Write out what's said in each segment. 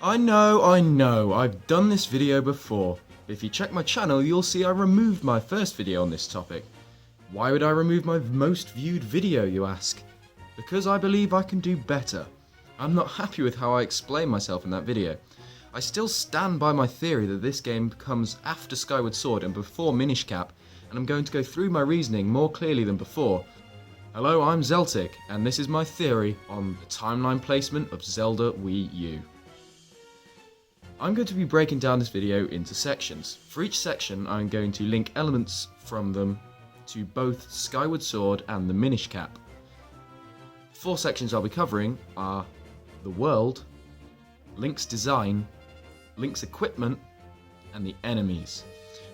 I know, I've done this video before. If you check my channel, you'll see I removed my first video on this topic. Why would I remove my most viewed video, you ask? Because I believe I can do better. I'm not happy with how I explained myself in that video. I still stand by my theory that this game comes after Skyward Sword and before Minish Cap, and I'm going to go through my reasoning more clearly than before. Hello, I'm Zeltik, and this is my theory on the timeline placement of Zelda Wii U. I'm going to be breaking down this video into sections. For each section, I'm going to link elements from them to both Skyward Sword and the Minish Cap. The 4 sections I'll be covering are the world, Link's design, Link's equipment, and the enemies.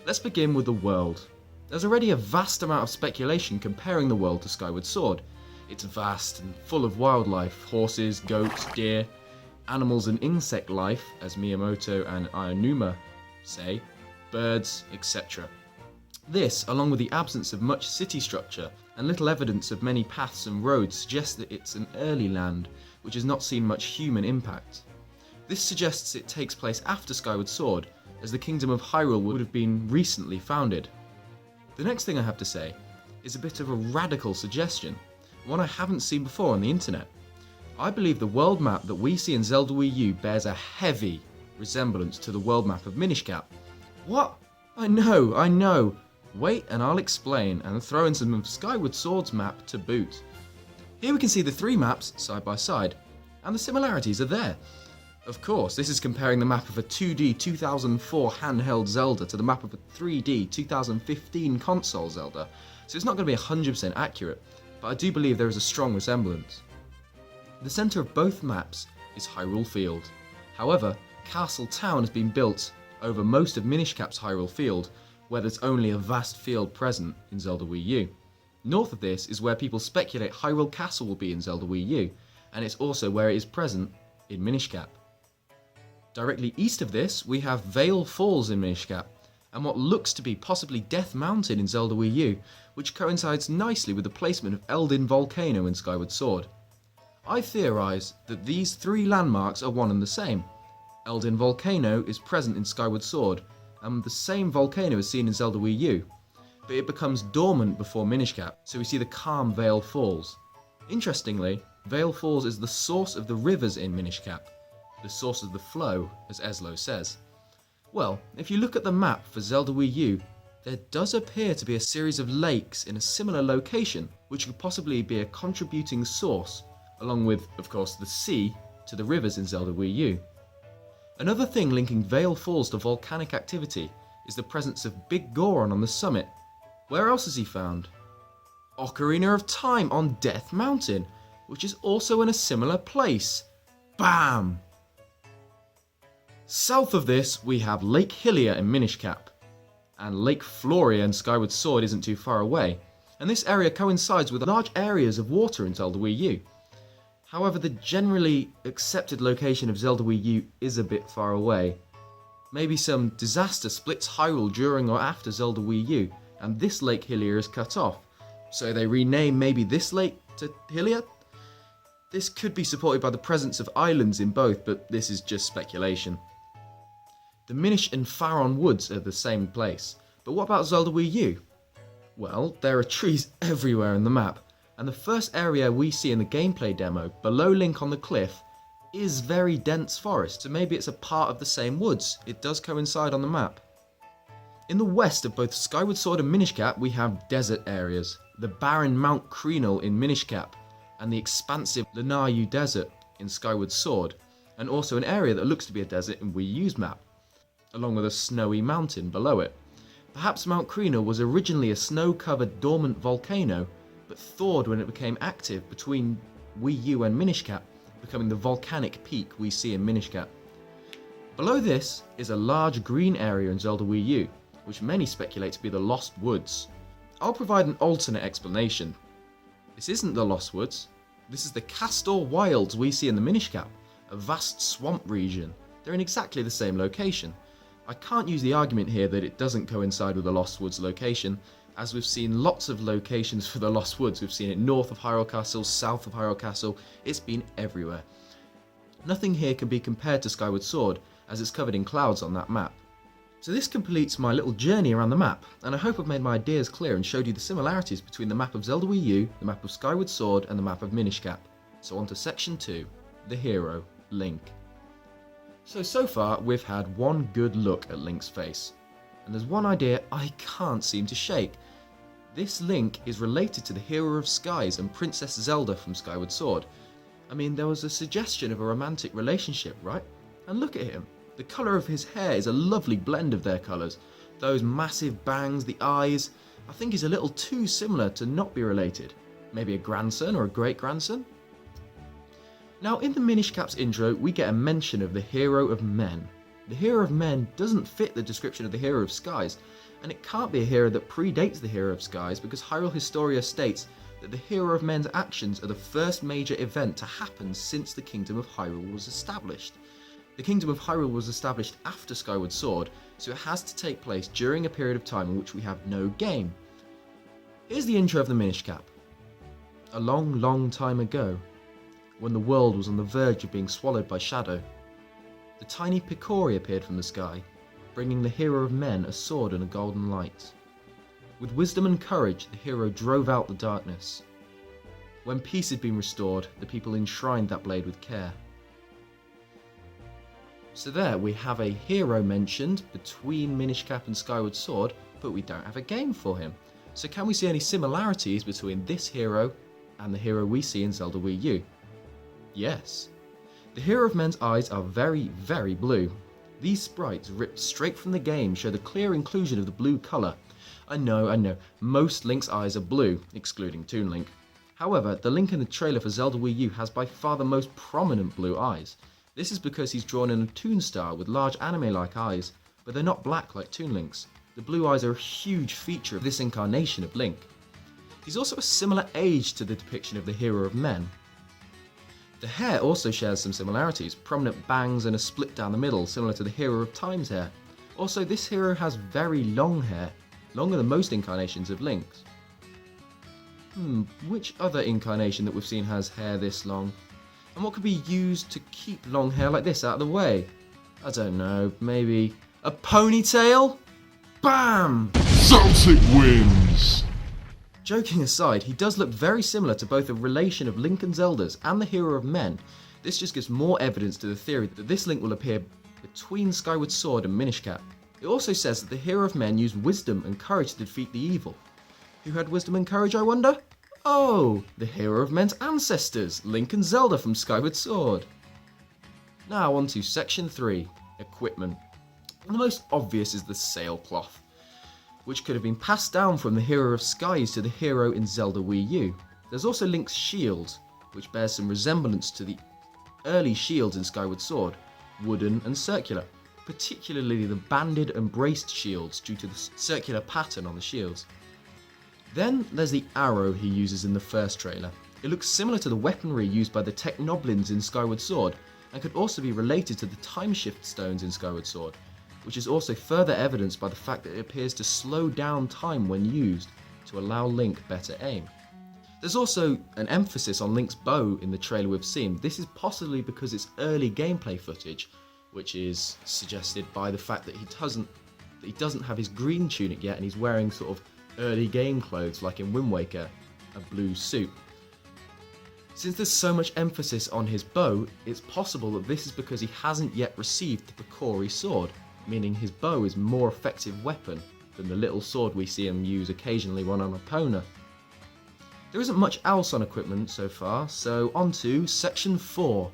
Let's begin with the world. There's already a vast amount of speculation comparing the world to Skyward Sword. It's vast and full of wildlife, horses, goats, deer, animals and insect life, as Miyamoto and Aonuma say, birds, etc. This, along with the absence of much city structure and little evidence of many paths and roads, suggests that it's an early land which has not seen much human impact. This suggests it takes place after Skyward Sword, as the Kingdom of Hyrule would have been recently founded. The next thing I have to say is a bit of a radical suggestion, one I haven't seen before on the internet. I believe the world map that we see in Zelda Wii U bears a heavy resemblance to the world map of Minish Cap. What? I know. Wait and I'll explain, and throw in some of Skyward Sword's map to boot. Here we can see the 3 maps side by side, and the similarities are there. Of course, this is comparing the map of a 2D 2004 handheld Zelda to the map of a 3D 2015 console Zelda, so it's not going to be 100% accurate, but I do believe there is a strong resemblance. The centre of both maps is Hyrule Field. However, Castle Town has been built over most of Minish Cap's Hyrule Field, where there's only a vast field present in Zelda Wii U. North of this is where people speculate Hyrule Castle will be in Zelda Wii U, and it's also where it is present in Minish Cap. Directly east of this, we have Vale Falls in Minish Cap, and what looks to be possibly Death Mountain in Zelda Wii U, which coincides nicely with the placement of Eldin Volcano in Skyward Sword. I theorise that these 3 landmarks are one and the same. Eldin Volcano is present in Skyward Sword, and the same volcano is seen in Zelda Wii U, but it becomes dormant before Minish Cap, so we see the calm Vale Falls. Interestingly, Vale Falls is the source of the rivers in Minish Cap, the source of the flow, as Eslo says. Well, if you look at the map for Zelda Wii U, there does appear to be a series of lakes in a similar location, which could possibly be a contributing source, along with, of course, the sea to the rivers in Zelda Wii U. Another thing linking Vale Falls to volcanic activity is the presence of Big Goron on the summit. Where else is he found? Ocarina of Time on Death Mountain, which is also in a similar place. Bam! South of this, we have Lake Hylia in Minish Cap, and Lake Floria in Skyward Sword isn't too far away, and this area coincides with large areas of water in Zelda Wii U. However, the generally accepted location of Zelda Wii U is a bit far away. Maybe some disaster splits Hyrule during or after Zelda Wii U, and this Lake Hylia is cut off, so they rename maybe this lake to Hylia? This could be supported by the presence of islands in both, but this is just speculation. The Minish and Faron Woods are the same place, but what about Zelda Wii U? Well, there are trees everywhere in the map, and the first area we see in the gameplay demo, below Link on the cliff, is very dense forest, so maybe it's a part of the same woods. It does coincide on the map. In the west of both Skyward Sword and Minish Cap, we have desert areas, the barren Mount Crenal in Minish Cap, and the expansive Lanayru Desert in Skyward Sword, and also an area that looks to be a desert in Wii U's map, along with a snowy mountain below it. Perhaps Mount Crenal was originally a snow-covered dormant volcano, but thawed when it became active between Wii U and Minish Cap, becoming the volcanic peak we see in Minish Cap. Below this is a large green area in Zelda Wii U, which many speculate to be the Lost Woods. I'll provide an alternate explanation. This isn't the Lost Woods, this is the Castor Wilds we see in the Minish Cap, a vast swamp region. They're in exactly the same location. I can't use the argument here that it doesn't coincide with the Lost Woods location, as we've seen lots of locations for the Lost Woods. We've seen it north of Hyrule Castle, south of Hyrule Castle, it's been everywhere. Nothing here can be compared to Skyward Sword, as it's covered in clouds on that map. So this completes my little journey around the map, and I hope I've made my ideas clear and showed you the similarities between the map of Zelda Wii U, the map of Skyward Sword, and the map of Minish. So on to section 2, the hero, Link. So far we've had one good look at Link's face, and there's one idea I can't seem to shake. This Link is related to the Hero of Skies and Princess Zelda from Skyward Sword. I mean, there was a suggestion of a romantic relationship, right? And look at him. The colour of his hair is a lovely blend of their colours. Those massive bangs, the eyes, I think he's a little too similar to not be related. Maybe a grandson or a great-grandson? Now in the Minish Cap's intro, we get a mention of the Hero of Men. The Hero of Men doesn't fit the description of the Hero of Skies, and it can't be a hero that predates the Hero of Skies because Hyrule Historia states that the Hero of Men's actions are the first major event to happen since the Kingdom of Hyrule was established. The Kingdom of Hyrule was established after Skyward Sword, so it has to take place during a period of time in which we have no game. Here's the intro of the Minish Cap. A long, long time ago, when the world was on the verge of being swallowed by shadow, the tiny Picori appeared from the sky, bringing the Hero of Men a sword and a golden light. With wisdom and courage, the hero drove out the darkness. When peace had been restored, the people enshrined that blade with care. So there we have a hero mentioned between Minish Cap and Skyward Sword, but we don't have a game for him. So can we see any similarities between this hero and the hero we see in Zelda Wii U? Yes. The Hero of Men's eyes are very, very blue. These sprites, ripped straight from the game, show the clear inclusion of the blue colour. I know, most Link's eyes are blue, excluding Toon Link. However, the Link in the trailer for Zelda Wii U has by far the most prominent blue eyes. This is because he's drawn in a Toon style with large anime-like eyes, but they're not black like Toon Link's. The blue eyes are a huge feature of this incarnation of Link. He's also a similar age to the depiction of the Hero of Men. The hair also shares some similarities, prominent bangs and a split down the middle, similar to the Hero of Time's hair. Also, this hero has very long hair, longer than most incarnations of Link's. Which other incarnation that we've seen has hair this long? And what could be used to keep long hair like this out of the way? I don't know, maybe a ponytail? Bam! Zeltik wins! Joking aside, he does look very similar to both a relation of Link and Zelda's and the Hero of Men. This just gives more evidence to the theory that this Link will appear between Skyward Sword and Minish Cap. It also says that the Hero of Men used wisdom and courage to defeat the evil. Who had wisdom and courage, I wonder? Oh, the Hero of Men's ancestors, Link and Zelda from Skyward Sword. Now on to section 3, equipment. And the most obvious is the sailcloth, which could have been passed down from the Hero of Skies to the hero in Zelda Wii U. There's also Link's shield, which bears some resemblance to the early shields in Skyward Sword, wooden and circular, particularly the banded and braced shields due to the circular pattern on the shields. Then there's the arrow he uses in the first trailer. It looks similar to the weaponry used by the Technoblins in Skyward Sword, and could also be related to the Time Shift Stones in Skyward Sword, which is also further evidenced by the fact that it appears to slow down time when used to allow Link better aim. There's also an emphasis on Link's bow in the trailer we've seen. This is possibly because it's early gameplay footage, which is suggested by the fact that he doesn't have his green tunic yet and he's wearing sort of early game clothes like in Wind Waker, a blue suit. Since there's so much emphasis on his bow, it's possible that this is because he hasn't yet received the Picori sword, meaning his bow is a more effective weapon than the little sword we see him use occasionally when on Epona. There isn't much else on equipment so far, so on to section 4,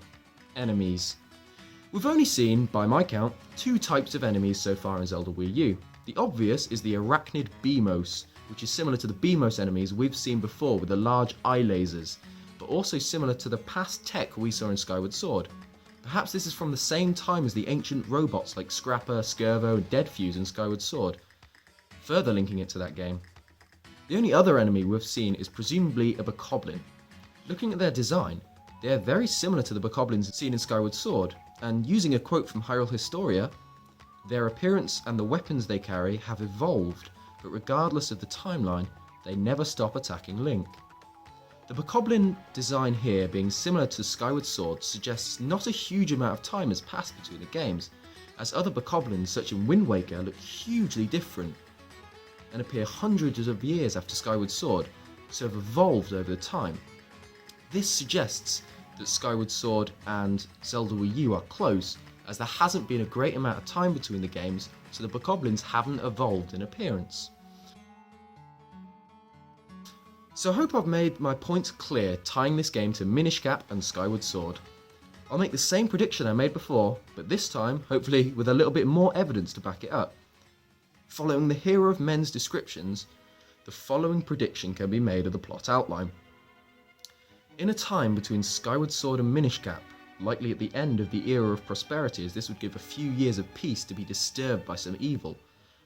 enemies. We've only seen, by my count, 2 types of enemies so far in Zelda Wii U. The obvious is the arachnid Beamos, which is similar to the Beamos enemies we've seen before with the large eye lasers, but also similar to the past tech we saw in Skyward Sword. Perhaps this is from the same time as the ancient robots like Scrapper, Skirvo and Deadfuse in Skyward Sword, further linking it to that game. The only other enemy we've seen is presumably a Bokoblin. Looking at their design, they are very similar to the Bokoblins seen in Skyward Sword, and using a quote from Hyrule Historia, their appearance and the weapons they carry have evolved, but regardless of the timeline, they never stop attacking Link. The bokoblin design here being similar to Skyward Sword suggests not a huge amount of time has passed between the games, as other bokoblins such as Wind Waker look hugely different and appear hundreds of years after Skyward Sword, so have evolved over the time. This suggests that Skyward Sword and Zelda Wii U are close, as there hasn't been a great amount of time between the games, so the bokoblins haven't evolved in appearance. So I hope I've made my points clear tying this game to Minish Cap and Skyward Sword. I'll make the same prediction I made before, but this time, hopefully with a little bit more evidence to back it up. Following the hero of men's descriptions, the following prediction can be made of the plot outline. In a time between Skyward Sword and Minish Cap, likely at the end of the era of prosperity, as this would give a few years of peace to be disturbed by some evil,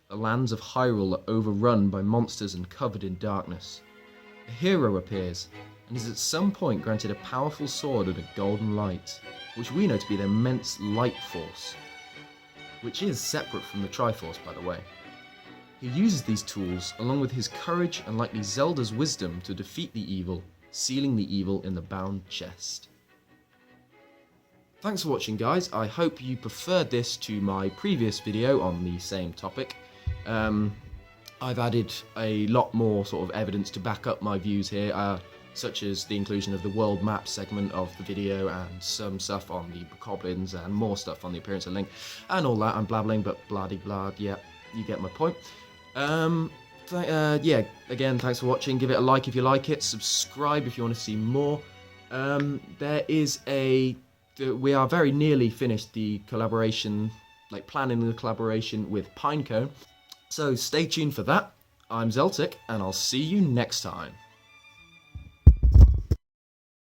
the lands of Hyrule are overrun by monsters and covered in darkness. A hero appears, and is at some point granted a powerful sword and a golden light, which we know to be the immense light force, which is separate from the Triforce, by the way. He uses these tools, along with his courage and likely Zelda's wisdom, to defeat the evil, sealing the evil in the bound chest. Thanks for watching, guys. I hope you preferred this to my previous video on the same topic. I've added a lot more sort of evidence to back up my views here, such as the inclusion of the world map segment of the video and some stuff on the bokoblins and more stuff on the appearance of Link and all that. I'm blabbling, but blah-de-blah, yeah, you get my point. Yeah, again, thanks for watching. Give it a like if you like it, subscribe if you want to see more. We are very nearly finished the collaboration, planning the collaboration with Pinecone. So stay tuned for that. I'm Zeltik, and I'll see you next time.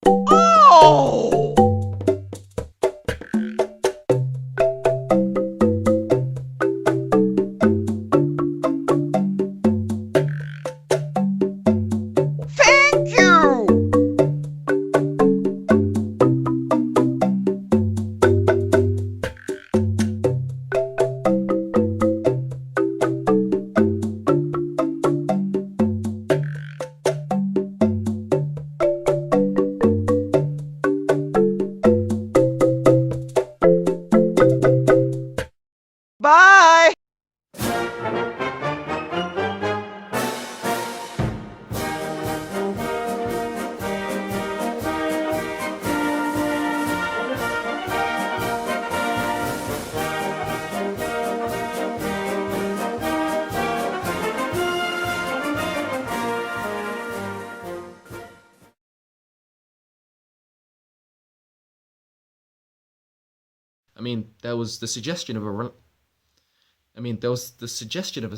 Oh! Thank you! Bye! I mean, there was the suggestion of a. I mean, there was the suggestion of a.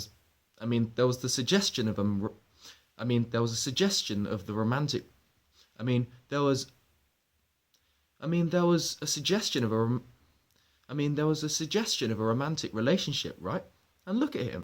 I mean, there was the suggestion of a. I mean, there was a suggestion of the romantic. I mean, there was. I mean, there was a suggestion of a. I mean, there was a suggestion of a romantic relationship, right? And look at him.